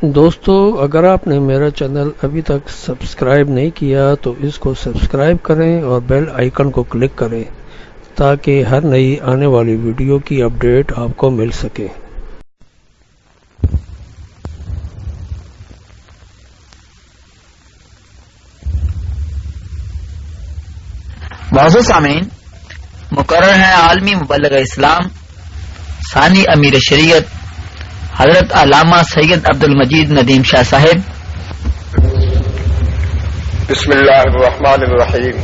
دوستو، اگر آپ نے میرا چینل ابھی تک سبسکرائب نہیں کیا تو اس کو سبسکرائب کریں اور بیل آئیکن کو کلک کریں تاکہ ہر نئی آنے والی ویڈیو کی اپڈیٹ آپ کو مل سکے۔ معزز سامعین، مقرر ہے عالمی مبلغ اسلام ثانی امیر شریعت حضرت علامہ سید عبد المجید ندیم شاہ صاحب۔ بسم اللہ الرحمن الرحیم۔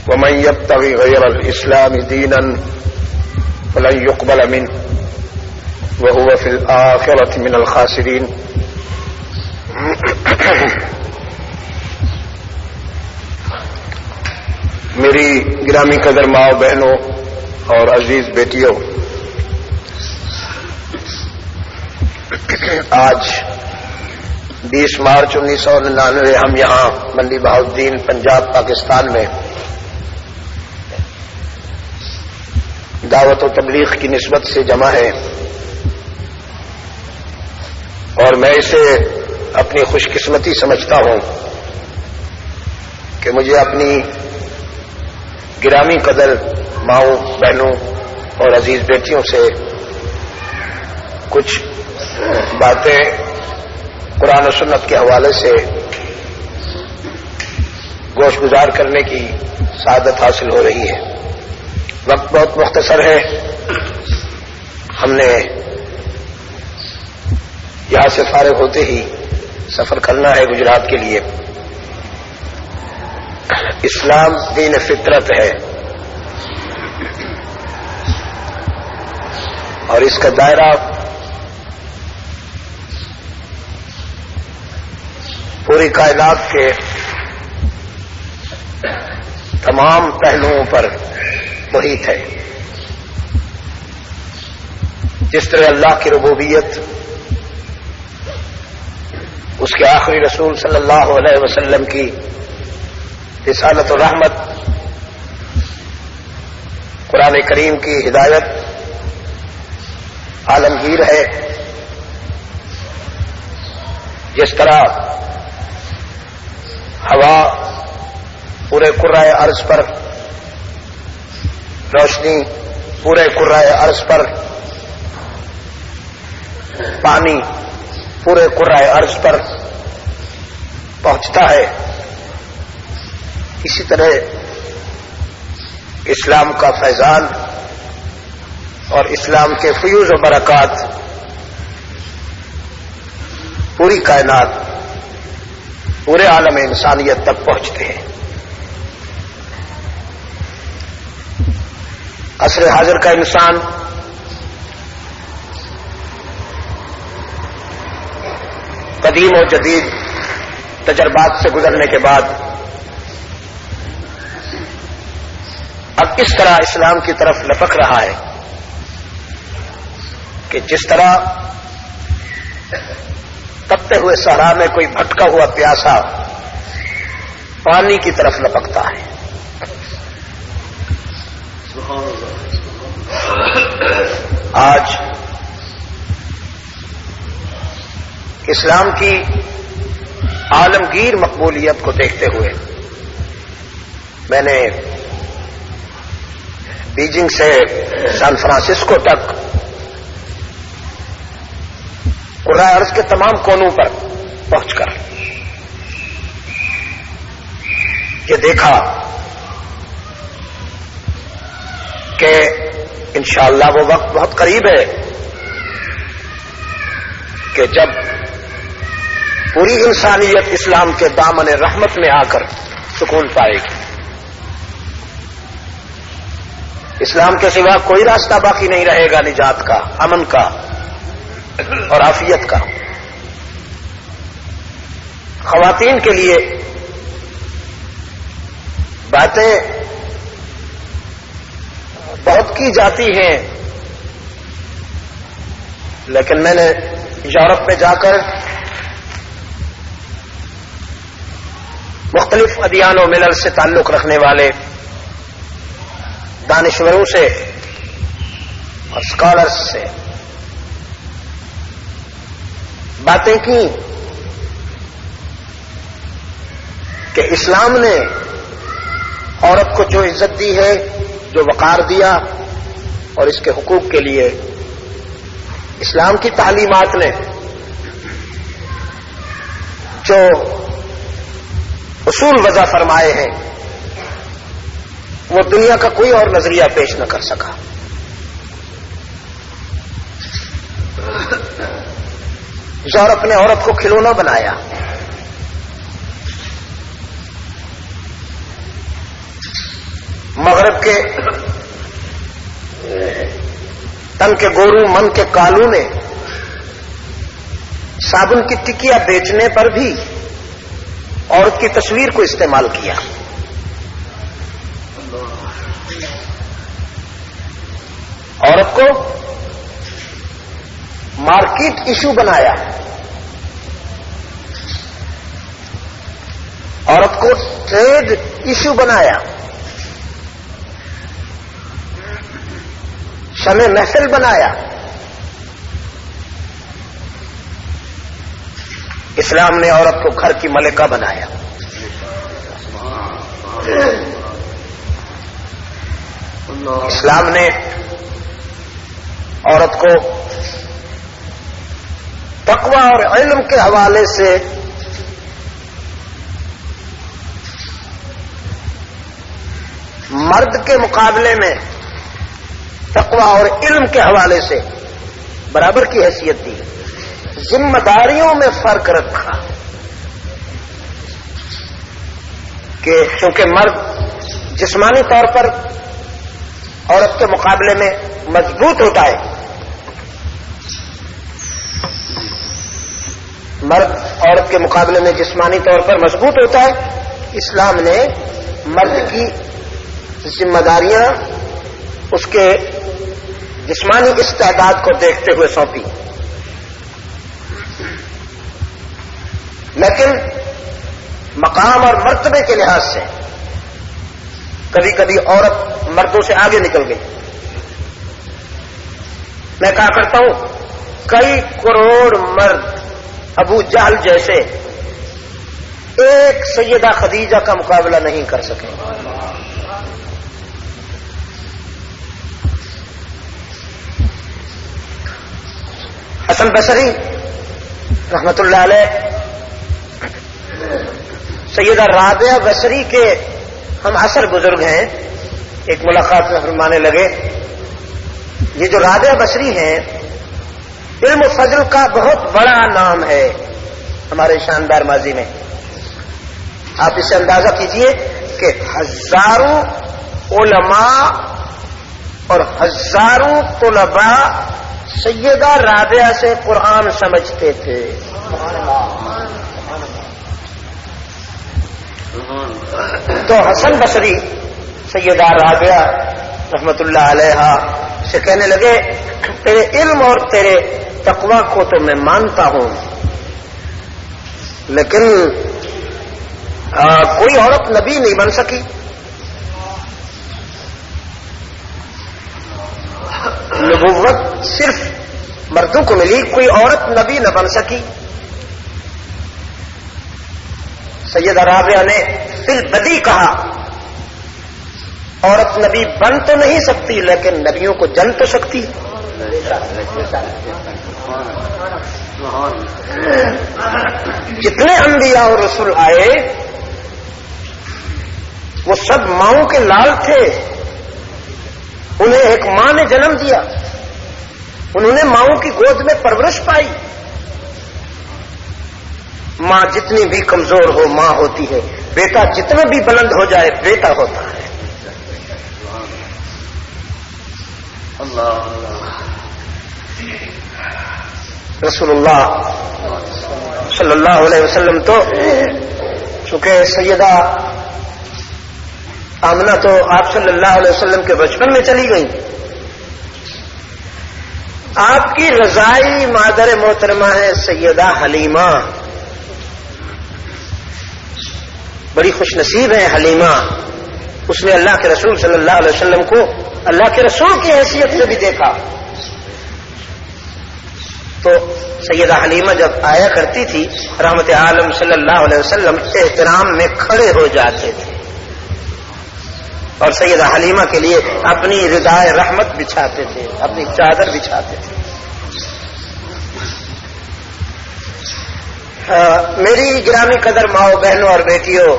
ومن يبتغي غير الاسلام دینا فلن يقبل منه وهو في الآخرة من الخاسرین۔ میری گرامی قدر ماں بہنوں اور عزیز بیٹیوں، آج 20 مارچ 1999 ہم یہاں منڈی بہاؤالدین پنجاب پاکستان میں دعوت و تبلیغ کی نسبت سے جمع ہے، اور میں اسے اپنی خوش قسمتی سمجھتا ہوں کہ مجھے اپنی گرامی قدر ماؤں بہنوں اور عزیز بیٹیوں سے کچھ باتیں قرآن و سنت کے حوالے سے گوش گزار کرنے کی سعادت حاصل ہو رہی ہے۔ وقت بہت مختصر ہے، ہم نے یہاں سے فارغ ہوتے ہی سفر کرنا ہے گجرات کے لیے۔ اسلام دین فطرت ہے اور اس کا دائرہ پوری کائنات کے تمام پہلوؤں پر محیط ہے۔ جس طرح اللہ کی ربوبیت، اس کے آخری رسول صلی اللہ علیہ وسلم کی رسالت و رحمت، قرآن کریم کی ہدایت عالمگیر ہے، جس طرح ہوا پورے کرۂ ارض پر، روشنی پورے کرۂ ارض پر، پانی پورے کرۂ ارض پر پہنچتا ہے، اسی طرح اسلام کا فیضان اور اسلام کے فیوز و برکات پوری کائنات، پورے عالم انسانیت تک پہنچتے ہیں۔ عصر حاضر کا انسان قدیم و جدید تجربات سے گزرنے کے بعد اب اس طرح اسلام کی طرف لپک رہا ہے کہ جس طرح تپتے ہوئے صحرا میں کوئی بھٹکا ہوا پیاسا پانی کی طرف لپکتا ہے۔ آج اسلام کی عالمگیر مقبولیت کو دیکھتے ہوئے میں نے بیجنگ سے سان فرانسسکو تک کرۂ ارض کے تمام کونوں پر پہنچ کر یہ دیکھا کہ انشاءاللہ وہ وقت بہت قریب ہے کہ جب پوری انسانیت اسلام کے دامن رحمت میں آ کر سکون پائے گی۔ اسلام کے سوا کوئی راستہ باقی نہیں رہے گا نجات کا، امن کا اور عافیت کا۔ خواتین کے لیے باتیں بہت کی جاتی ہیں، لیکن میں نے یورپ میں جا کر مختلف ادیان و ملل سے تعلق رکھنے والے دانشوروں سے اور اسکالرس سے باتیں کی کہ اسلام نے عورت کو جو عزت دی ہے، جو وقار دیا، اور اس کے حقوق کے لیے اسلام کی تعلیمات نے جو اصول وضع فرمائے ہیں، وہ دنیا کا کوئی اور نظریہ پیش نہ کر سکا۔ یورپ نے عورت کو کھلونا بنایا، مغرب کے تن کے گورو من کے کالو نے صابن کی ٹکیا بیچنے پر بھی عورت کی تصویر کو استعمال کیا۔ عورت کو مارکیٹ ایشو بنایا، عورت کو ٹریڈ ایشو بنایا، شمع محفل بنایا۔ اسلام نے عورت کو گھر کی ملکہ بنایا۔ اسلام نے عورت کو تقوی اور علم کے حوالے سے مرد کے مقابلے میں تقوی اور علم کے حوالے سے برابر کی حیثیت دی، ذمہ داریوں میں فرق رکھا کہ چونکہ مرد جسمانی طور پر عورت کے مقابلے میں مضبوط ہوتا ہے، مرد عورت کے مقابلے میں جسمانی طور پر مضبوط ہوتا ہے، اسلام نے مرد کی ذمہ داریاں اس کے جسمانی استعداد کو دیکھتے ہوئے سونپی، لیکن مقام اور مرتبے کے لحاظ سے کبھی کبھی عورت مردوں سے آگے نکل گئی۔ میں کہا کرتا ہوں کئی کروڑ مرد ابو جہل جیسے ایک سیدہ خدیجہ کا مقابلہ نہیں کر سکے۔ حسن بصری رحمت اللہ علیہ سیدہ رابعہ بصری کے ہم عصر بزرگ ہیں، ایک ملاقات میں فرمانے لگے یہ جو رابعہ بصری ہیں علم و فضل کا بہت بڑا نام ہے ہمارے شاندار ماضی میں۔ آپ اس سے اندازہ کیجئے کہ ہزاروں علماء اور ہزاروں طلباء سیدہ رابعہ سے قرآن سمجھتے تھے۔ تو حسن بصری سیدہ رابعہ رحمت اللہ علیہ سے کہنے لگے تیرے علم اور تیرے تقوی کو تو میں مانتا ہوں، لیکن کوئی عورت نبی نہیں بن سکی، نبوت صرف مردوں کو ملی، کوئی عورت نبی نہ بن سکی۔ سیدہ رابعہ نے فی البدی کہا عورت نبی بن تو نہیں سکتی لیکن نبیوں کو جن تو سکتی۔ جتنے انبیاء اور رسول آئے وہ سب ماؤں کے لال تھے، انہیں ایک ماں نے جنم دیا، انہوں نے ماؤں کی گود میں پرورش پائی۔ ماں جتنی بھی کمزور ہو ماں ہوتی ہے، بیٹا جتنا بھی بلند ہو جائے بیٹا ہوتا ہے۔ رسول اللہ صلی اللہ علیہ وسلم تو چونکہ سیدہ آمنہ تو آپ صلی اللہ علیہ وسلم کے بچپن میں چلی گئی، آپ کی رضائی مادر محترمہ ہے سیدہ حلیمہ، بڑی خوش نصیب ہے حلیمہ، اس نے اللہ کے رسول صلی اللہ علیہ وسلم کو اللہ کے رسول کی حیثیت سے بھی دیکھا۔ تو سیدہ حلیمہ جب آیا کرتی تھی رحمت عالم صلی اللہ علیہ وسلم احترام میں کھڑے ہو جاتے تھے اور سیدہ حلیمہ کے لیے اپنی ردائے رحمت بچھاتے تھے، اپنی چادر بچھاتے تھے۔ میری گرامی قدر ماؤں، بہنوں اور بیٹیوں،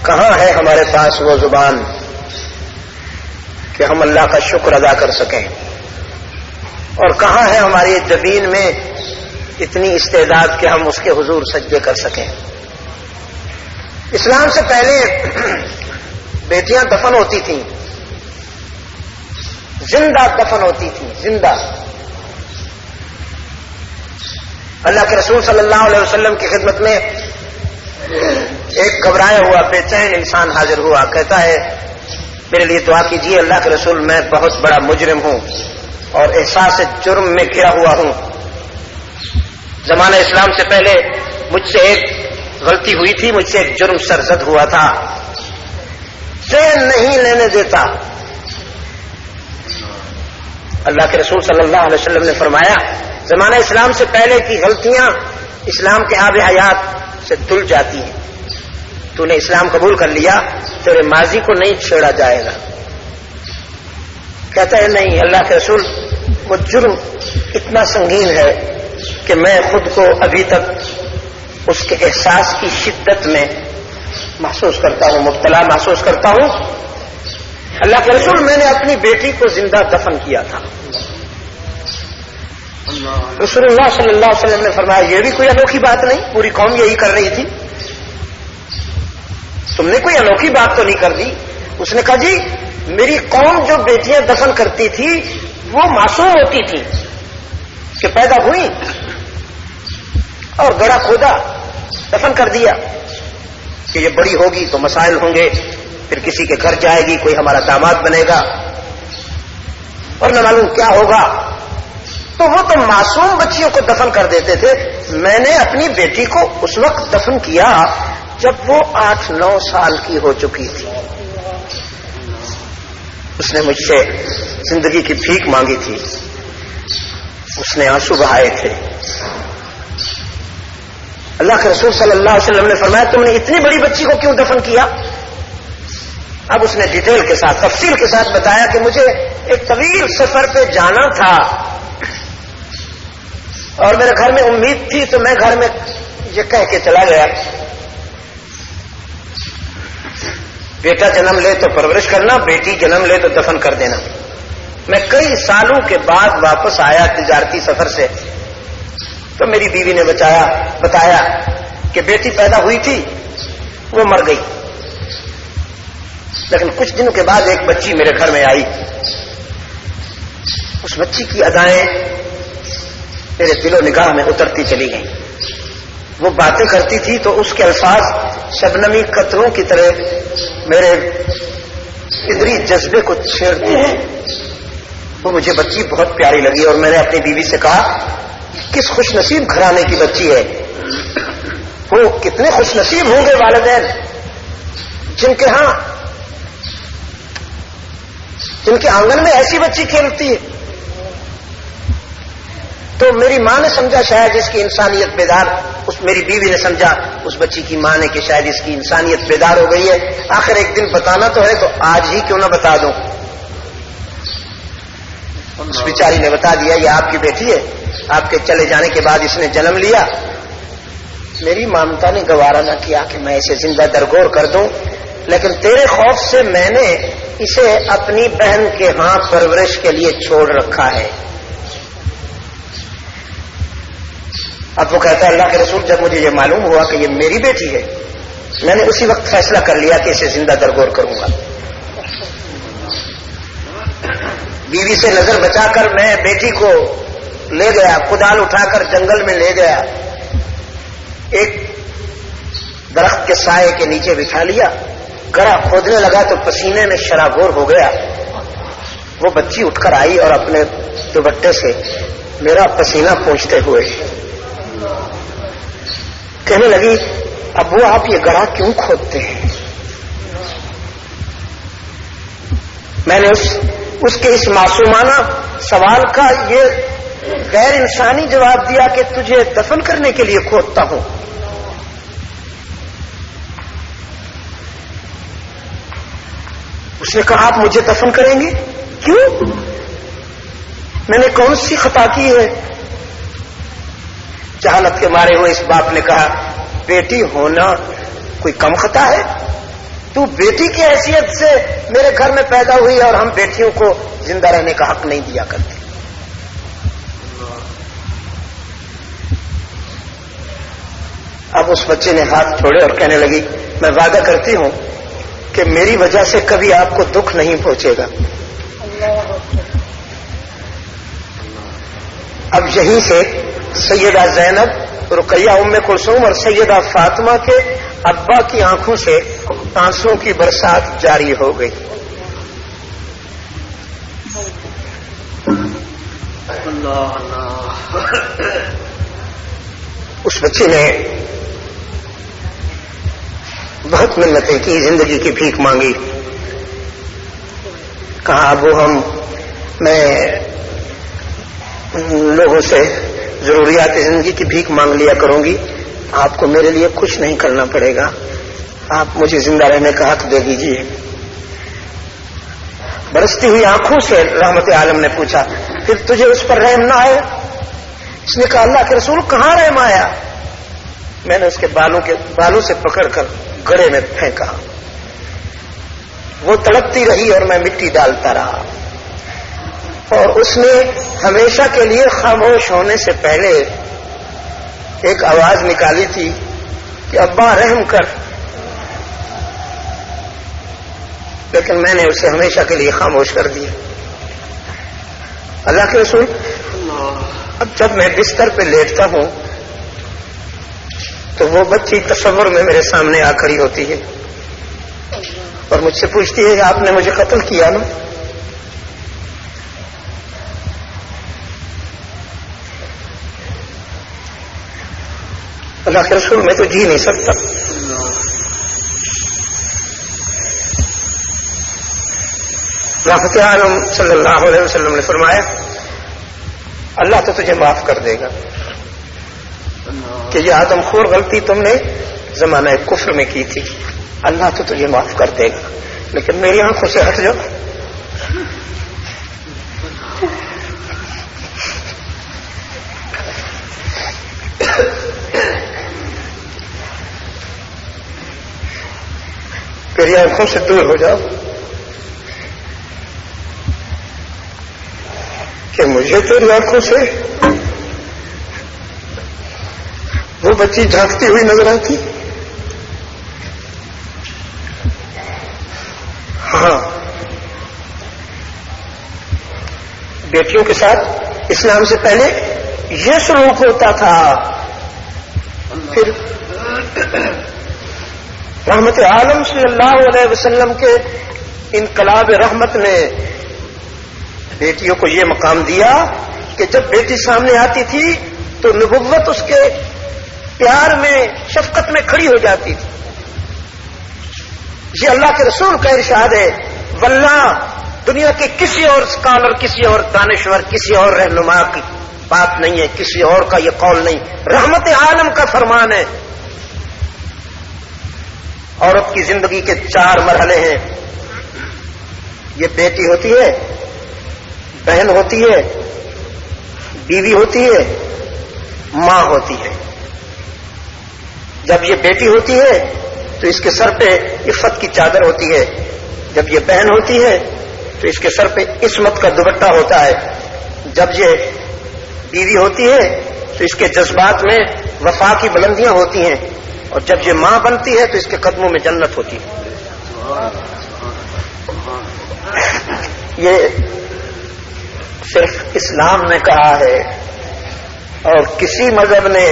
کہاں ہے ہمارے پاس وہ زبان کہ ہم اللہ کا شکر ادا کر سکیں، اور کہاں ہے ہماری جبین میں اتنی استعداد کہ ہم اس کے حضور سجدے کر سکیں۔ اسلام سے پہلے بیٹیاں دفن ہوتی تھیں، زندہ دفن ہوتی تھیں، زندہ۔ اللہ کے رسول صلی اللہ علیہ وسلم کی خدمت میں ایک گھبرایا ہوا بے چین انسان حاضر ہوا، کہتا ہے میرے لیے دعا کیجیے اللہ کے رسول، میں بہت بڑا مجرم ہوں اور احساس جرم میں گھرا ہوا ہوں۔ زمانہ اسلام سے پہلے مجھ سے ایک غلطی ہوئی تھی، مجھ سے ایک جرم سرزد ہوا تھا، چین نہیں لینے دیتا۔ اللہ کے رسول صلی اللہ علیہ وسلم نے فرمایا زمانہ اسلام سے پہلے کی غلطیاں اسلام کے آب حیات سے دھل جاتی ہیں، تو نے اسلام قبول کر لیا، تیرے ماضی کو نہیں چھیڑا جائے گا۔ کہتا ہے نہیں اللہ کے رسول، وہ جرم اتنا سنگین ہے کہ میں خود کو ابھی تک اس کے احساس کی شدت میں محسوس کرتا ہوں، مبتلا محسوس کرتا ہوں۔ اللہ کے رسول، میں نے اپنی بیٹی کو زندہ دفن کیا تھا۔ رسول اللہ صلی اللہ علیہ وسلم نے فرمایا یہ بھی کوئی انوکھی بات نہیں، پوری قوم یہی کر رہی تھی، تم نے کوئی انوکھی بات تو نہیں کر دی۔ اس نے کہا جی میری قوم جو بیٹیاں دفن کرتی تھی وہ معصوم ہوتی تھی کہ پیدا ہوئی اور گڑھا کھودا دفن کر دیا کہ یہ بڑی ہوگی تو مسائل ہوں گے، پھر کسی کے گھر جائے گی، کوئی ہمارا داماد بنے گا اور نہ معلوم کیا ہوگا، تو وہ تو معصوم بچیوں کو دفن کر دیتے تھے۔ میں نے اپنی بیٹی کو اس وقت دفن کیا جب وہ 8-9 سال کی ہو چکی تھی۔ اس نے مجھ سے زندگی کی بھیک مانگی تھی، اس نے آنسو بہائے تھے۔ اللہ کے رسول صلی اللہ علیہ وسلم نے فرمایا تم نے اتنی بڑی بچی کو کیوں دفن کیا؟ اب اس نے ڈیٹیل کے ساتھ، تفصیل کے ساتھ بتایا کہ مجھے ایک طویل سفر پہ جانا تھا اور میرے گھر میں امید تھی، تو میں گھر میں یہ کہہ کے چلا گیا بیٹا جنم لے تو پرورش کرنا، بیٹی جنم لے تو دفن کر دینا۔ میں کئی سالوں کے بعد واپس آیا تجارتی سفر سے، تو میری بیوی نے بتایا کہ بیٹی پیدا ہوئی تھی، وہ مر گئی، لیکن کچھ دنوں کے بعد ایک بچی میرے گھر میں آئی۔ اس بچی کی ادائیں میرے دل و نگاہ میں اترتی چلی گئیں۔ وہ باتیں کرتی تھی تو اس کے الفاظ شبنمی قطروں کی طرح میرے ادری جذبے کو چھیڑتی تھی۔ وہ مجھے بچی بہت پیاری لگی اور میں نے اپنی بیوی سے کہا کس خوش نصیب گھرانے کی بچی ہے، وہ کتنے خوش نصیب ہوں گے والدین جن کے آنگن میں ایسی بچی کھیلتی ہے۔ تو میری ماں نے سمجھا شاید اس کی انسانیت بیدار، میری بیوی نے سمجھا اس بچی کی ماں نے کہ شاید اس کی انسانیت بیدار ہو گئی ہے، آخر ایک دن بتانا تو ہے تو آج ہی کیوں نہ بتا دوں۔ اس بیچاری نے بتا دیا یہ آپ کی بیٹی ہے، آپ کے چلے جانے کے بعد اس نے جنم لیا۔ میری مامتا نے گوارا نہ کیا کہ میں اسے زندہ درگور کر دوں، لیکن تیرے خوف سے میں نے اسے اپنی بہن کے ہاں پرورش کے لیے چھوڑ رکھا ہے۔ اب وہ کہتا ہے اللہ کے رسول جب مجھے یہ معلوم ہوا کہ یہ میری بیٹی ہے، میں نے اسی وقت فیصلہ کر لیا کہ اسے زندہ درگور کروں گا۔ بیوی سے نظر بچا کر میں بیٹی کو لے گیا، کدال اٹھا کر جنگل میں لے گیا، ایک درخت کے سائے کے نیچے بٹھا لیا، گڑھا کھودنے لگا تو پسینے میں شرابور ہو گیا۔ وہ بچی اٹھ کر آئی اور اپنے دوپٹے سے میرا پسینہ پوچھتے ہوئے کہنے لگی ابو آپ یہ گڑھا کیوں کھودتے ہیں؟ میں نے اس اس کے اس معصومانہ سوال کا یہ غیر انسانی جواب دیا کہ تجھے دفن کرنے کے لیے کھودتا ہوں. اس نے کہا آپ مجھے دفن کریں گے؟ کیوں؟ میں نے کون سی خطا کی ہے؟ جہالت کے مارے ہوئے اس باپ نے کہا بیٹی ہونا کوئی کم خطا ہے؟ تو بیٹی کی حیثیت سے میرے گھر میں پیدا ہوئی اور ہم بیٹیوں کو زندہ رہنے کا حق نہیں دیا کرتے. اب اس بچے نے ہاتھ چھوڑے اور کہنے لگی میں وعدہ کرتی ہوں کہ میری وجہ سے کبھی آپ کو دکھ نہیں پہنچے گا. اب یہیں سے سیدہ زینب، رقیہ ام کلثوم اور سیدہ فاطمہ کے ابا کی آنکھوں سے آنسوں کی برسات جاری ہو گئی. اس بچے نے بہت منتیں کی، زندگی کی بھیک مانگی. کہا ابو میں لوگوں سے ضروریات زندگی کی بھیک مانگ لیا کروں گی، آپ کو میرے لیے کچھ نہیں کرنا پڑے گا، آپ مجھے زندہ رہنے کا حق دے دیجیے. برستی ہوئی آنکھوں سے رحمت عالم نے پوچھا پھر تجھے اس پر رحم نہ آیا؟ اس نے کہا اللہ کے رسول کہاں رحم آیا؟ میں نے اس کے بالوں سے پکڑ کر گڑھے میں پھینکا، وہ تڑپتی رہی اور میں مٹی ڈالتا رہا. اور اس نے ہمیشہ کے لیے خاموش ہونے سے پہلے ایک آواز نکالی تھی کہ ابا رحم کر، لیکن میں نے اسے ہمیشہ کے لیے خاموش کر دیا. اللہ کے رسول اب جب میں بستر پہ لیٹتا ہوں تو وہ بچی تصور میں میرے سامنے آ کھڑی ہوتی ہے اور مجھ سے پوچھتی ہے کہ آپ نے مجھے قتل کیا نا؟ اللہ کے رسول میں تو جی نہیں سکتا. رحمت عالم صلی اللہ علیہ وسلم نے فرمایا اللہ تو تجھے معاف کر دے گا کہ یہ آدم خور غلطی تم نے زمانہ کفر میں کی تھی، اللہ تو تجھے معاف کر دے گا، لیکن میری آنکھوں سے ہٹ جاؤ. میری آنکھوں سے دور ہو جاؤ کہ مجھے تیری آنکھوں سے وہ بچی جھانکتی ہوئی نظر آتی. ہاں بیٹیوں کے ساتھ اسلام سے پہلے یہ سلوک ہوتا تھا. پھر رحمت عالم صلی اللہ علیہ وسلم کے انقلاب رحمت نے بیٹیوں کو یہ مقام دیا کہ جب بیٹی سامنے آتی تھی تو نبوت اس کے پیار میں شفقت میں کھڑی ہو جاتی تھی. یہ اللہ کے رسول کا ارشاد ہے، واللہ دنیا کے کسی اور اسکالر، کسی اور دانشور، کسی اور رہنما کی بات نہیں ہے، کسی اور کا یہ قول نہیں، رحمت عالم کا فرمان ہے. عورت کی زندگی کے 4 مرحلے ہیں. یہ بیٹی ہوتی ہے، بہن ہوتی ہے، بیوی ہوتی ہے، ماں ہوتی ہے. جب یہ بیٹی ہوتی ہے تو اس کے سر پہ عفت کی چادر ہوتی ہے، جب یہ بہن ہوتی ہے تو اس کے سر پہ عصمت کا دوپٹہ ہوتا ہے، جب یہ بیوی ہوتی ہے تو اس کے جذبات میں وفا کی بلندیاں ہوتی ہیں، اور جب یہ ماں بنتی ہے تو اس کے قدموں میں جنت ہوتی ہے. یہ صرف اسلام نے کہا ہے اور کسی مذہب نے،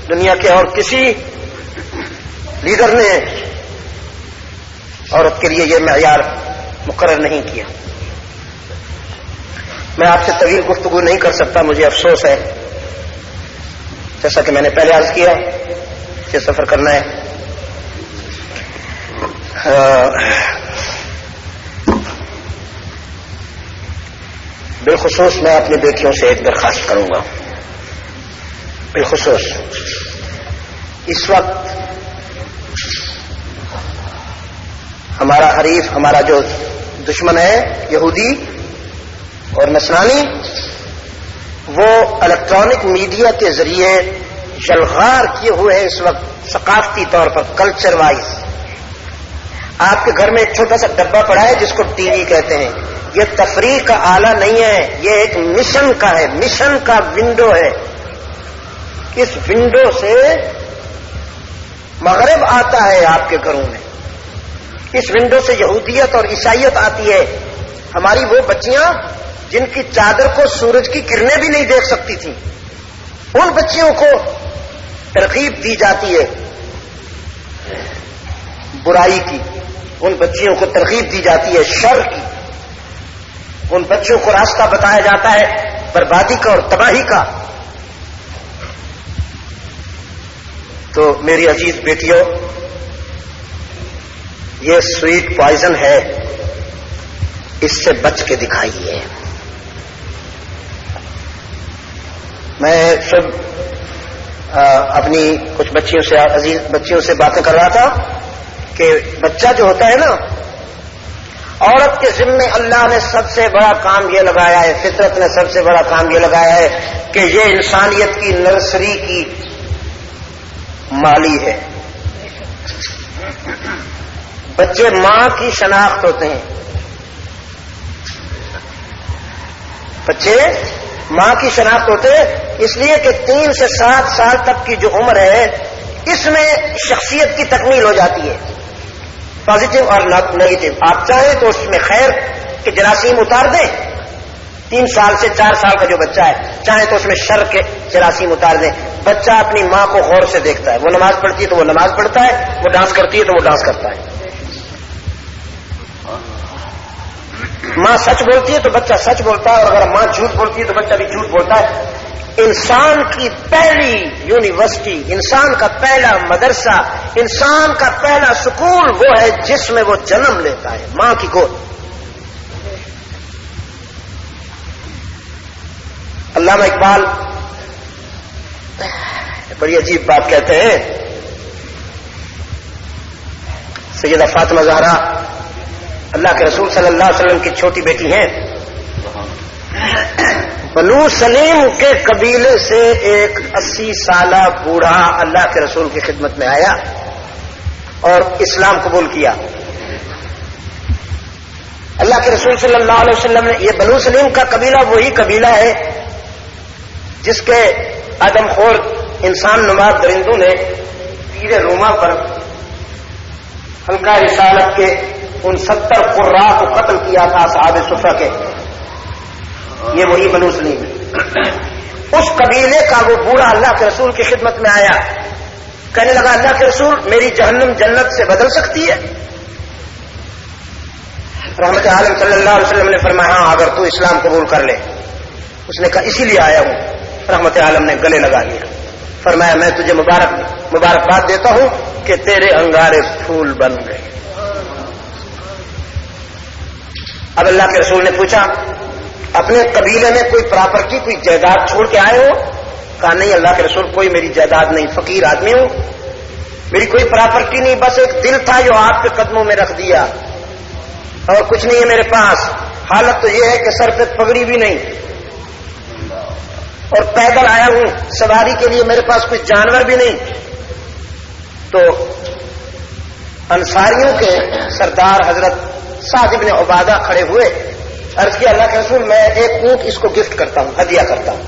دنیا کے اور کسی لیڈر نے عورت کے لیے یہ معیار مقرر نہیں کیا. میں آپ سے طویل گفتگو نہیں کر سکتا، مجھے افسوس ہے، جیسا کہ میں نے پہلے عرض کیا کہ سفر کرنا ہے. بالخصوص میں اپنی بیٹیوں سے ایک درخواست کروں گا. بالخصوص اس وقت ہمارا حریف، ہمارا جو دشمن ہے یہودی اور نصرانی، وہ الیکٹرانک میڈیا کے ذریعے یلغار کیے ہوئے ہیں اس وقت ثقافتی طور پر، کلچر وائز. آپ کے گھر میں ایک چھوٹا سا ڈبہ پڑا ہے جس کو ٹی وی کہتے ہیں. یہ تفریح کا آلہ نہیں ہے، یہ ایک مشن کا ہے، مشن کا ونڈو ہے. اس ونڈو سے مغرب آتا ہے آپ کے گھروں میں، اس ونڈو سے یہودیت اور عیسائیت آتی ہے. ہماری وہ بچیاں جن کی چادر کو سورج کی کرنیں بھی نہیں دیکھ سکتی تھیں، ان بچیوں کو ترغیب دی جاتی ہے برائی کی، ان بچیوں کو ترغیب دی جاتی ہے شر کی، ان بچوں کو راستہ بتایا جاتا ہے بربادی کا اور تباہی کا. تو میری عزیز بیٹیوں، یہ سویٹ پوائزن ہے، اس سے بچ کے دکھائیے. میں صبح اپنی کچھ بچیوں سے، عزیز بچیوں سے باتیں کر رہا تھا کہ بچہ جو ہوتا ہے نا، عورت کے ذمے اللہ نے سب سے بڑا کام یہ لگایا ہے، فطرت نے سب سے بڑا کام یہ لگایا ہے کہ یہ انسانیت کی نرسری کی مالی ہے. بچے ماں کی شناخت ہوتے ہیں، بچے ماں کی شناخت ہوتے ہیں، اس لیے کہ 3 سے 7 سال تک کی جو عمر ہے اس میں شخصیت کی تکمیل ہو جاتی ہے، پازیٹو اور نیگیٹو. آپ چاہیں تو اس میں خیر کے جراثیم اتار دیں، 3 سال سے 4 سال کا جو بچہ ہے، چاہیں تو اس میں شر کے جراثیم اتار دیں. بچہ اپنی ماں کو غور سے دیکھتا ہے، وہ نماز پڑھتی ہے تو وہ نماز پڑھتا ہے، وہ ڈانس کرتی ہے تو وہ ڈانس کرتا ہے. ماں سچ بولتی ہے تو بچہ سچ بولتا ہے، اور اگر ماں جھوٹ بولتی ہے تو بچہ بھی جھوٹ بولتا ہے. انسان کی پہلی یونیورسٹی، انسان کا پہلا مدرسہ، انسان کا پہلا سکول وہ ہے جس میں وہ جنم لیتا ہے، ماں کی گود. علامہ اقبال بڑی عجیب بات کہتے ہیں. سیدہ فاطمہ زہرا اللہ کے رسول صلی اللہ علیہ وسلم کی چھوٹی بیٹی ہیں. بنو سلیم کے قبیلے سے ایک 80 سالہ بوڑھا اللہ کے رسول کی خدمت میں آیا اور اسلام قبول کیا. اللہ کے رسول صلی اللہ علیہ وسلم نے، یہ بنو سلیم کا قبیلہ وہی قبیلہ ہے جس کے آدم خور انسان نما درندوں نے پیر روما پر حلقہ رسالت کے ان 70 قراء کو قتل کیا تھا اصحاب صفہ کے. یہ وہی بنو سلیم ہے. اس قبیلے کا وہ بوڑھا اللہ کے رسول کی خدمت میں آیا، کہنے لگا اللہ کے رسول میری جہنم جنت سے بدل سکتی ہے؟ رحمت عالم صلی اللہ علیہ وسلم نے فرمایا ہاں اگر تو اسلام قبول کر لے. اس نے کہا اسی لیے آیا ہوں. رحمت عالم نے گلے لگا لیا، فرمایا میں تجھے مبارکباد دیتا ہوں کہ تیرے انگارے پھول بن گئے. اب اللہ کے رسول نے پوچھا اپنے قبیلے میں کوئی پراپرٹی، کوئی جائیداد چھوڑ کے آئے ہو؟ کہا نہیں اللہ کے رسول کوئی میری جائیداد نہیں، فقیر آدمی ہوں، میری کوئی پراپرٹی نہیں، بس ایک دل تھا جو آپ کے قدموں میں رکھ دیا اور کچھ نہیں ہے میرے پاس. حالت تو یہ ہے کہ سر پہ پگڑی بھی نہیں اور پیدل آیا ہوں، سواری کے لیے میرے پاس کوئی جانور بھی نہیں. تو انصاریوں کے سردار حضرت سعد بن عبادہ کھڑے ہوئے، عرض کیا اللہ کے رسول میں ایک اونٹ اس کو گفٹ کرتا ہوں، ہدیہ کرتا ہوں.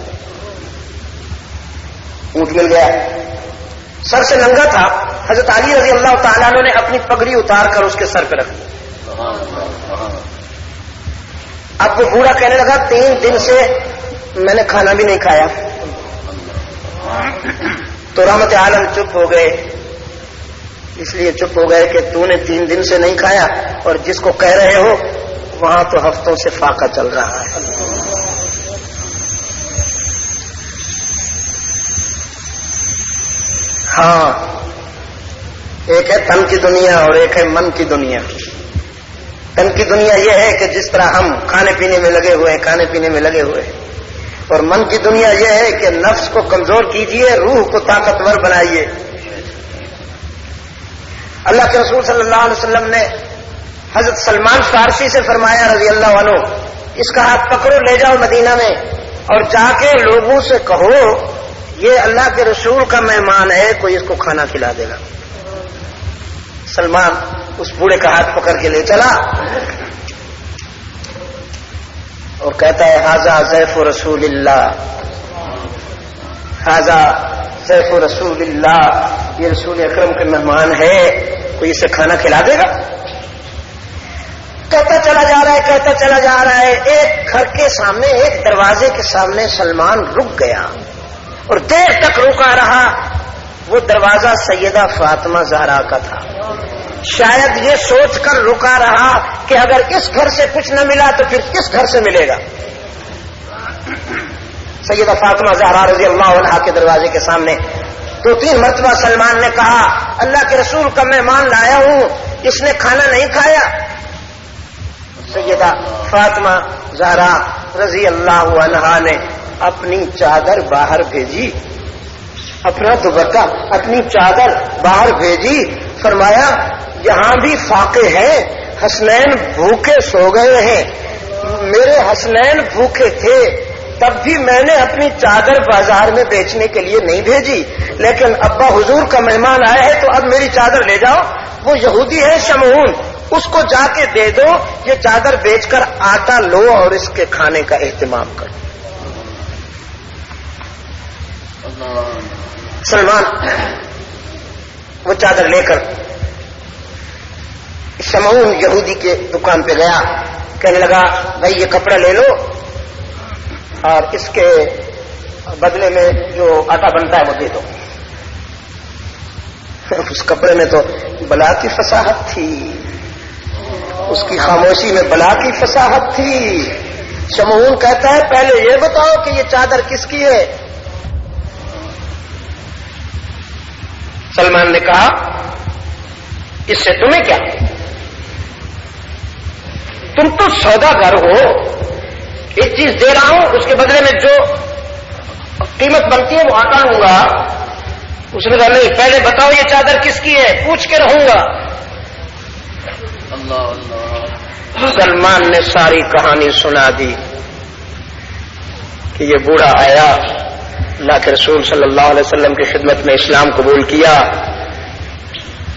اونٹ مل گیا، سر سے ننگا تھا. حضرت علی رضی اللہ تعالیٰ عنہ نے اپنی پگڑی اتار کر اس کے سر پہ رکھ دی. اب وہ بوڑھا کہنے لگا 3 دن سے میں نے کھانا بھی نہیں کھایا. تو رحمت عالم چپ ہو گئے، اس لیے چپ ہو گئے کہ تو نے 3 دن سے نہیں کھایا اور جس کو کہہ رہے ہو وہاں تو ہفتوں سے فاقہ چل رہا ہے. ہاں ایک ہے تن کی دنیا اور ایک ہے من کی دنیا. تن کی دنیا یہ ہے کہ جس طرح ہم کھانے پینے میں لگے ہوئے ہیں اور من کی دنیا یہ ہے کہ نفس کو کمزور کیجئے، روح کو طاقتور بنائیے۔ اللہ کے رسول صلی اللہ علیہ وسلم نے حضرت سلمان فارسی سے فرمایا رضی اللہ عنہ، اس کا ہاتھ پکڑو، لے جاؤ مدینہ میں اور جا کے لوگوں سے کہو یہ اللہ کے رسول کا مہمان ہے، کوئی اس کو کھانا کھلا دے گا۔ سلمان اس بوڑھے کا ہاتھ پکڑ کے لے چلا اور کہتا ہے ھذا ضیف رسول اللہ، ھذا ضیف رسول اللہ، یہ رسول اکرم کے مہمان ہے، کوئی اسے کھانا کھلا دے گا؟ کہتا چلا جا رہا ہے۔ ایک گھر کے سامنے، ایک دروازے کے سامنے سلمان رک گیا اور دیر تک رکا رہا۔ وہ دروازہ سیدہ فاطمہ زہرا کا تھا۔ شاید یہ سوچ کر رکا رہا کہ اگر اس گھر سے کچھ نہ ملا تو پھر کس گھر سے ملے گا۔ سیدہ فاطمہ زہرا رضی اللہ عنہا کے دروازے کے سامنے 2-3 مرتبہ سلمان نے کہا اللہ کے رسول کا مہمان لایا ہوں، اس نے کھانا نہیں کھایا۔ سیدہ فاطمہ زہرا رضی اللہ عنہا نے اپنی چادر باہر بھیجی، اپنا دوپٹہ، اپنی چادر باہر بھیجی، فرمایا یہاں بھی فاقے ہیں، حسنین بھوکے سو گئے ہیں، میرے حسنین بھوکے تھے تب بھی میں نے اپنی چادر بازار میں بیچنے کے لیے نہیں بھیجی، لیکن ابا حضور کا مہمان آیا ہے تو اب میری چادر لے جاؤ۔ وہ یہودی ہے شمعون، اس کو جا کے دے دو، یہ چادر بیچ کر آٹا لو اور اس کے کھانے کا اہتمام کرو۔ سلمان وہ چادر لے کر شمعون یہودی کے دکان پہ گیا، کہنے لگا بھائی یہ کپڑا لے لو اور اس کے بدلے میں جو آٹا بنتا ہے وہ دے دو۔ اس کپڑے میں تو بلا کی فصاحت تھی، اس کی خاموشی میں بلا کی فصاحت تھی۔ شمعون کہتا ہے پہلے یہ بتاؤ کہ یہ چادر کس کی ہے؟ سلمان نے کہا اس سے تمہیں کیا، تم تو سوداگر ہو، ایک چیز دے رہا ہوں اس کے بدلے میں جو قیمت بنتی ہے وہ آٹا لوں گا۔ اس نے کہا نہیں، پہلے بتاؤ یہ چادر کس کی ہے، پوچھ کے رہوں گا۔ سلمان نے ساری کہانی سنا دی کہ یہ بوڑھا آیا، اللہ کے رسول صلی اللہ علیہ وسلم کی خدمت میں اسلام قبول کیا،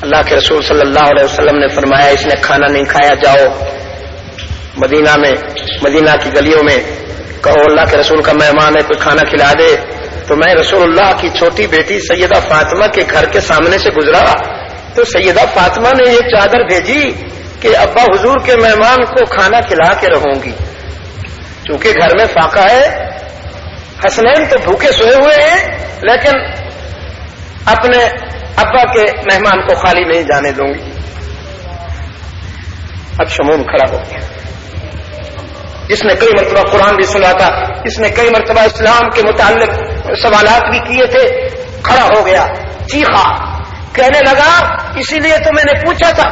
اللہ کے رسول صلی اللہ علیہ وسلم نے فرمایا اس نے کھانا نہیں کھایا، جاؤ مدینہ میں، مدینہ کی گلیوں میں کہو اللہ کے رسول کا مہمان ہے، کوئی کھانا کھلا دے۔ تو میں رسول اللہ کی چھوٹی بیٹی سیدہ فاطمہ کے گھر کے سامنے سے گزرا تو سیدہ فاطمہ نے یہ چادر بھیجی کہ ابا حضور کے مہمان کو کھانا کھلا کے رہوں گی، چونکہ گھر میں فاقہ ہے، حسنین تو بھوکے سوئے ہوئے ہیں، لیکن اپنے ابا کے مہمان کو خالی نہیں جانے دوں گی۔ اب شمعون کھڑا ہو گیا، جس نے کئی مرتبہ قرآن بھی سنا تھا، اس نے کئی مرتبہ اسلام کے متعلق سوالات بھی کیے تھے، کھڑا ہو گیا، چیخا، کہنے لگا اسی لیے تو میں نے پوچھا تھا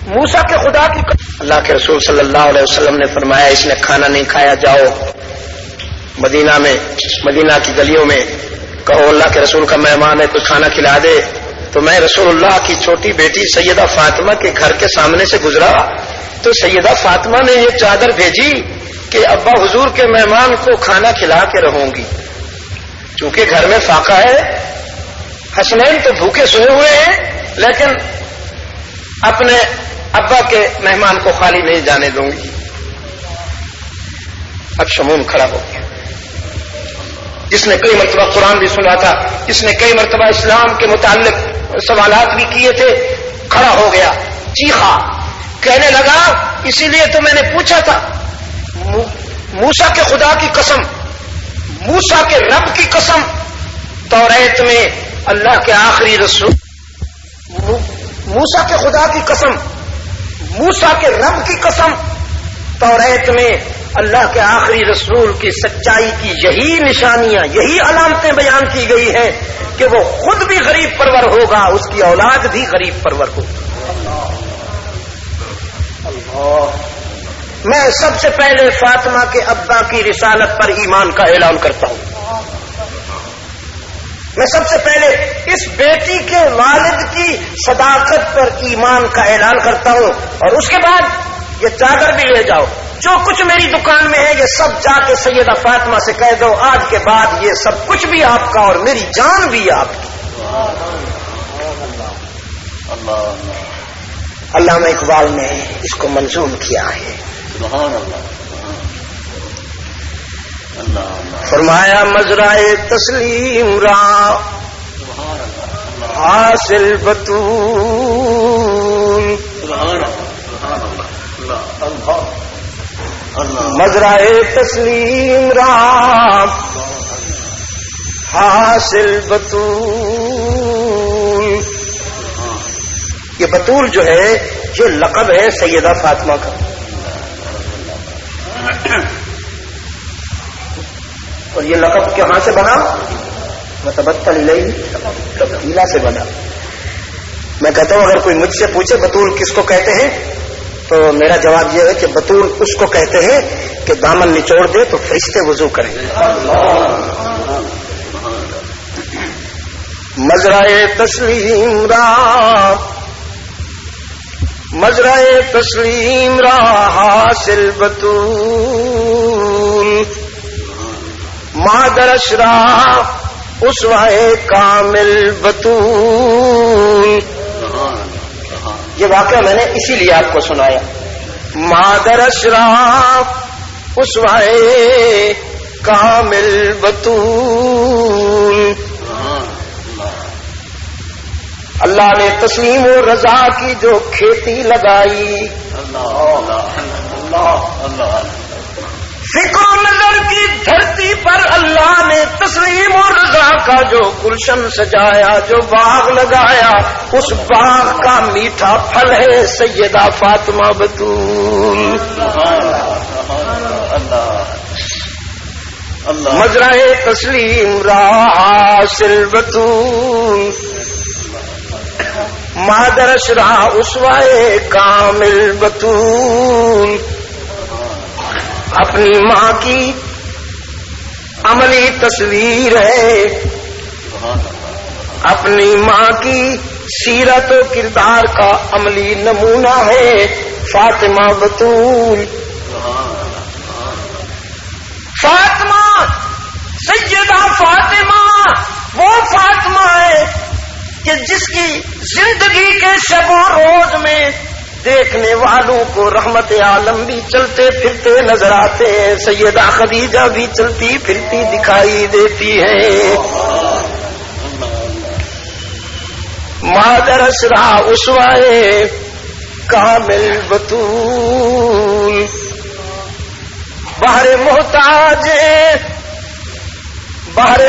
موسیٰ کے خدا کی اللہ کے رسول صلی اللہ علیہ وسلم نے فرمایا اس نے کھانا نہیں کھایا، جاؤ مدینہ میں، مدینہ کی گلیوں میں کہو اللہ کے رسول کا مہمان ہے، کوئی کھانا کھلا دے۔ تو میں رسول اللہ کی چھوٹی بیٹی سیدہ فاطمہ کے گھر کے سامنے سے گزرا تو سیدہ فاطمہ نے یہ چادر بھیجی کہ ابا حضور کے مہمان کو کھانا کھلا کے رہوں گی، چونکہ گھر میں فاقہ ہے، حسنین تو بھوکے سوئے ہوئے ہیں، لیکن اپنے ابا کے مہمان کو خالی نہیں جانے دوں گی۔ اب شمعون کھڑا ہو گیا، جس نے کئی مرتبہ قرآن بھی سنا تھا، اس نے کئی مرتبہ اسلام کے متعلق سوالات بھی کیے تھے، کھڑا ہو گیا، چیخا، کہنے لگا اسی لیے تو میں نے پوچھا تھا موسیٰ کے خدا کی قسم، موسیٰ کے رب کی قسم، توریت میں اللہ کے آخری رسول، موسیٰ کے خدا کی قسم، موسیٰ کے رب کی قسم، توریت میں اللہ کے آخری رسول کی سچائی کی یہی نشانیاں، یہی علامتیں بیان کی گئی ہیں کہ وہ خود بھی غریب پرور ہوگا، اس کی اولاد بھی غریب پرور ہوگی۔ میں سب سے پہلے فاطمہ کے ابا کی رسالت پر ایمان کا اعلان کرتا ہوں. میں سب سے پہلے اس بیٹی کے والد کی صداقت پر ایمان کا اعلان کرتا ہوں. اور اس کے بعد یہ چادر بھی لے جاؤ، جو کچھ میری دکان میں ہے یہ سب جا کے سیدہ فاطمہ سے کہہ دو آج کے بعد یہ سب کچھ بھی آپ کا اور میری جان بھی آپ کی. علامہ اقبال نے اس کو منظوم کیا ہے. فرمایا مزرائے تسلیم را حاصل بطول، مزرائے تسلیم را حاصل بطول. یہ بطول جو ہے یہ لقب ہے سیدہ فاطمہ کا. اور یہ لقب کہاں سے بنا؟ متبتل الیہ، تبدیلا سے بنا. میں کہتا ہوں اگر کوئی مجھ سے پوچھے بطول کس کو کہتے ہیں تو میرا جواب یہ ہے کہ بطول اس کو کہتے ہیں کہ دامن نچوڑ دے تو فرشتے وضو کریں. مزرائے تسلیم را، مزرائے تسلیم را حاصل بطول، مادر اشرا اسوائے کامل بطول. یہ واقعہ میں نے اسی لیے آپ کو سنایا. مادر اشرا اسوائے کامل بطول. اللہ نے تسلیم و رضا کی جو کھیتی لگائی، فکر و نظر کی دھرتی پر اللہ نے تسلیم و رضا کا جو گلشن سجایا، جو باغ لگایا، اس باغ کا میٹھا پھل ہے سیدہ فاطمہ بطول. مزرائے تسلیم را حاصل بطول، مادر اشرا اسوائے کامل بطول. اپنی ماں کی عملی تصویر ہے، اپنی ماں کی سیرت و کردار کا عملی نمونہ ہے فاطمہ بطول. فاطمہ، سیدہ فاطمہ وہ فاطمہ ہے کہ جس کی زندگی کے شب و روز میں دیکھنے والوں کو رحمت عالم بھی چلتے پھرتے نظر آتے ہیں، سیدہ خدیجہ بھی چلتی پھرتی دکھائی دیتی ہیں. مادر اشرا اسوائے کامل بطول. بہر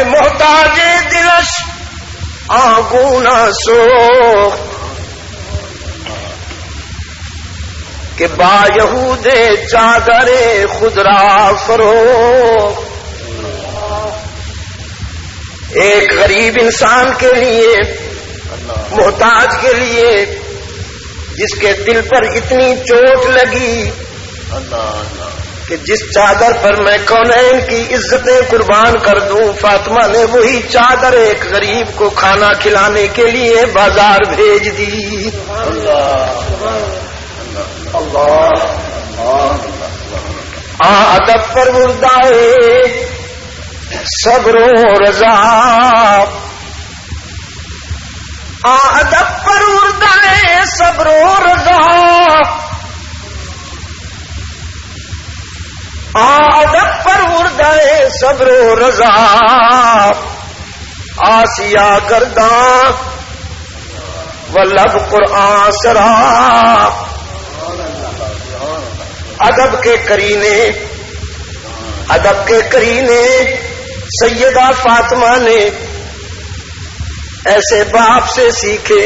محتاج دلش آگونا سو کہ با یہود چادر خدرا فروخت. ایک غریب انسان کے لیے، محتاج کے لیے، جس کے دل پر اتنی چوٹ لگی کہ جس چادر پر میں کونین کی عزتیں قربان کر دوں، فاطمہ نے وہی چادر ایک غریب کو کھانا کھلانے کے لیے بازار بھیج دی. ادب پر مردائے صبر و رضا، ادب پر مردائے صبر و رضا، ادب پر مردائے صبر و رضا. آسیہ گرداں و لب قرآن سرا. ادب کے کرینے سیدہ فاطمہ نے ایسے باپ سے سیکھے،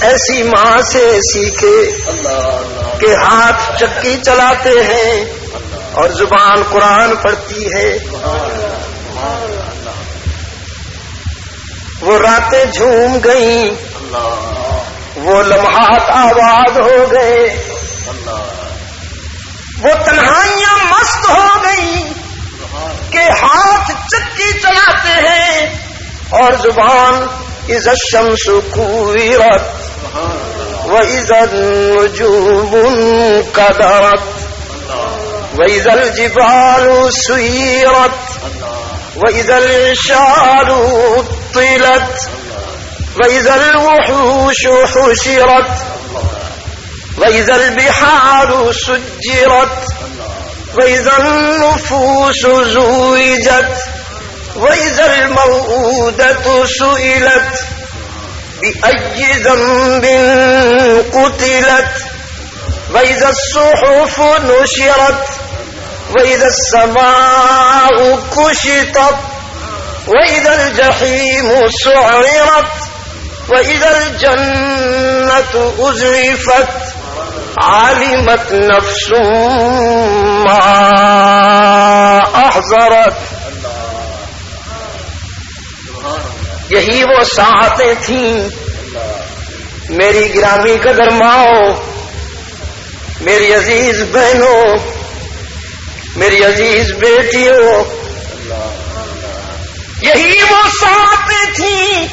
ایسی ماں سے سیکھے کہ ہاتھ چکی چلاتے ہیں اور زبان قرآن پڑھتی ہے. وہ راتیں جھوم گئیں، وہ لمحات آباد ہو گئے. وہ تنہائیاں مست ہو گئی کہ ہاتھ چکی چلاتے ہیں اور زبان اذا الشمس کوورت وَإِذَا النُّجُومُ انْكَدَرَتْ وَإِذَا الْجِبَالُ سُيِّرَتْ وَإِذَا الْعِشَارُ عُطِّلَتْ وَإِذَا الْوُحُوشُ حُشِرَتْ وَإِذَا الْبِحَارُ سُجِّرَتْ وَإِذَا النُّفُوسُ زُوِّجَتْ وَإِذَا الْمَوْءُودَةُ سُئِلَتْ بِأَيِّ ذَنبٍ قُتِلَتْ وَإِذَا الصُّحُفُ نُشِرَتْ وَإِذَا السَّمَاءُ كُشِطَتْ وَإِذَا الْجَحِيمُ سُعِّرَتْ وَإِذَا الْجَنَّةُ أُزْلِفَتْ عَلِمَتْ نَفْسٌ مَّا أَحْضَرَتْ. یہی وہ ساعتیں تھیں میری گرامی قدر ماؤں، میری عزیز بہنوں، میری عزیز بیٹیوں، یہی وہ ساعتیں تھیں،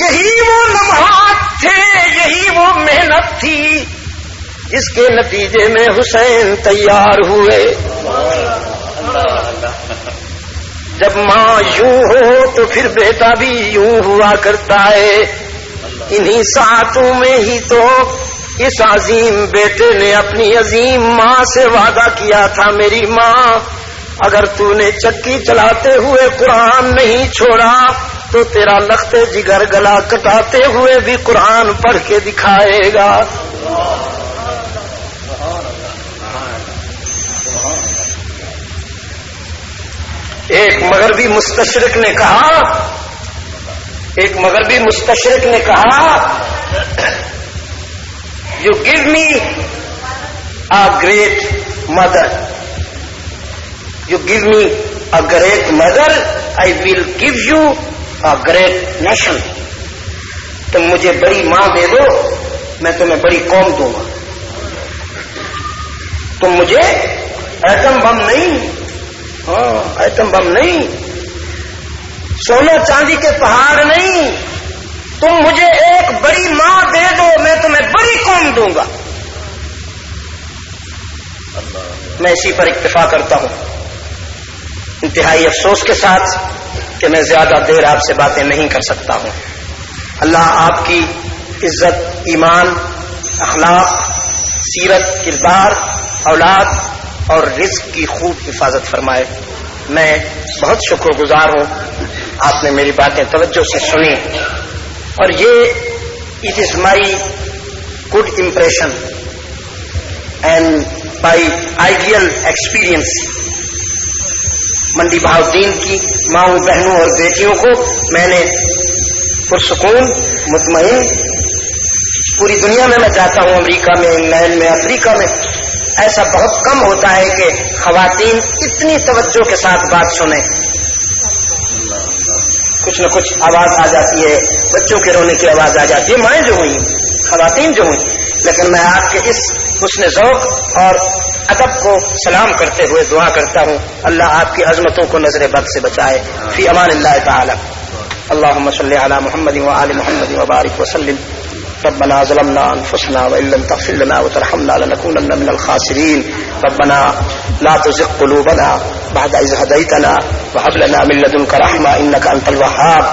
یہی وہ لمحات تھے، یہی وہ محنت تھی جس کے نتیجے میں حسین تیار ہوئے. جب ماں یوں ہو تو پھر بیٹا بھی یوں ہوا کرتا ہے. انہی ساعتوں میں ہی تو اس عظیم بیٹے نے اپنی عظیم ماں سے وعدہ کیا تھا، میری ماں اگر تو نے چکی چلاتے ہوئے قرآن نہیں چھوڑا تو تیرا لخت جگر گلا کٹاتے ہوئے بھی قرآن پڑھ کے دکھائے گا. ایک مغربی مستشرق نے کہا you give me a great mother, you give me a great mother, I will give you a great nation. تم مجھے بڑی ماں دے دو میں تمہیں بڑی قوم دوں گا. تم مجھے ایٹم بم نہیں، ایٹم بم نہیں، سونا چاندی کے پہاڑ نہیں، تم مجھے ایک بڑی ماں دے دو میں تمہیں بڑی قوم دوں گا. میں اسی پر اکتفا کرتا ہوں، انتہائی افسوس کے ساتھ کہ میں زیادہ دیر آپ سے باتیں نہیں کر سکتا ہوں. اللہ آپ کی عزت، ایمان، اخلاق، سیرت، کردار، اولاد اور رزق کی خوب حفاظت فرمائے. میں بہت شکر گزار ہوں، آپ نے میری باتیں توجہ سے سنی، اور یہ it is my good impression and by ideal experience. منڈی بہاؤدین کی ماؤں، بہنوں اور بیٹیوں کو میں نے پرسکون، مطمئن، پوری دنیا میں جاتا ہوں، امریکہ میں، انگلینڈ میں، افریقہ میں، ایسا بہت کم ہوتا ہے کہ خواتین اتنی توجہ کے ساتھ بات سنیں. کچھ نہ کچھ آواز آ جاتی ہے، بچوں کے رونے کی آواز آ جاتی ہے، مائیں جو ہوئی، خواتین جو ہوئی، لیکن میں آپ کے اس حسن ذوق اور ادب کو سلام کرتے ہوئے دعا کرتا ہوں، اللہ آپ کی عظمتوں کو نظر بد سے بچائے. فی امان اللہ تعالی. اللهم صل علی محمد وآل محمد وبارک وسلم. ربنا ظلمنا انفسنا وان لم تغفر لنا وترحمنا لنكونن من الخاسرين. ربنا لا تزغ قلوبنا بعد إذ هديتنا وهب لنا من لدنك رحمة إنك أنت الوهاب.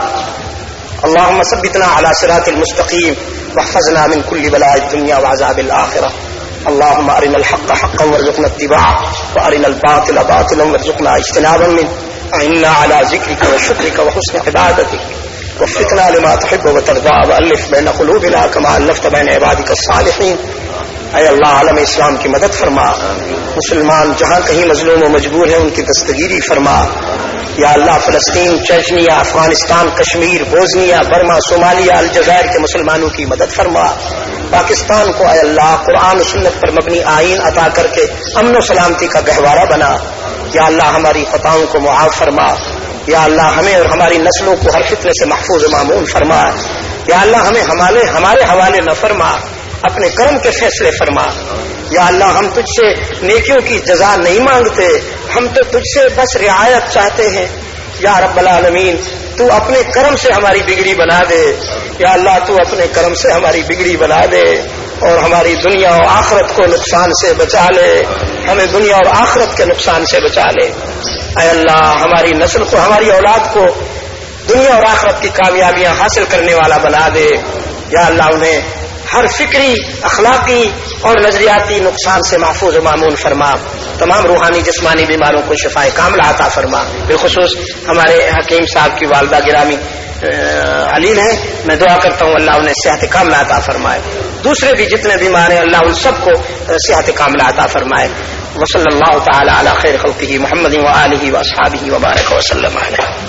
اللهم ثبتنا على صراط المستقيم واحفظنا من كل بلاء الدنيا وعذاب الآخرة. اللهم أرنا الحق حقا وارزقنا اتباعه وأرنا الباطل باطلا وارزقنا اجتنابا منه. أعنا على ذكرك وشكرك وحسن عبادتك. وفقنا لما تحب وترضى وألف بين قلوبنا كما ألفت بين عبادك الصالحين. اے اللہ عالم اسلام کی مدد فرما، مسلمان جہاں کہیں مظلوم و مجبور ہیں ان کی دستگیری فرما. یا اللہ فلسطین، چچنیا، Afghanistan, Kashmir, Bosnia, Burma, Somalia, الجزائر کے مسلمانوں کی مدد فرما. پاکستان کو اے اللہ قرآن و سنت پر مبنی آئین عطا کر کے امن و سلامتی کا گہوارہ بنا. یا اللہ ہماری خطاؤں کو معاف فرما. یا اللہ ہمیں اور ہماری نسلوں کو ہر فتنے سے محفوظ و مامون فرما. یا اللہ ہمیں ہمارے حوالے نہ فرما. اپنے کرم کے فیصلے فرما. یا اللہ ہم تجھ سے نیکیوں کی جزا نہیں مانگتے, ہم تو تجھ سے بس رعایت چاہتے ہیں. یا رب العالمین تو اپنے کرم سے ہماری بگڑی بنا دے. یا اللہ تو اپنے کرم سے ہماری بگڑی بنا دے اور ہماری دنیا اور آخرت کو نقصان سے بچا لے, ہمیں دنیا اور آخرت کے نقصان سے بچا لے. اے اللہ ہماری نسل کو, ہماری اولاد کو دنیا اور آخرت کی کامیابیاں حاصل کرنے والا بنا دے. یا اللہ انہیں ہر فکری, اخلاقی اور نظریاتی نقصان سے محفوظ و معمون فرما. تمام روحانی جسمانی بیماروں کو شفاء کاملہ عطا فرما. بالخصوص ہمارے حکیم صاحب کی والدہ گرامی علیل ہیں, میں دعا کرتا ہوں اللہ انہیں صحت کاملہ عطا فرمائے. دوسرے بھی جتنے بیمار ہیں اللہ ان سب کو صحت کاملہ عطا فرمائے. وصلی اللہ تعالی علی خیر خلقہ محمد وآلہ واصحابہ وبارک وسلم علیہ.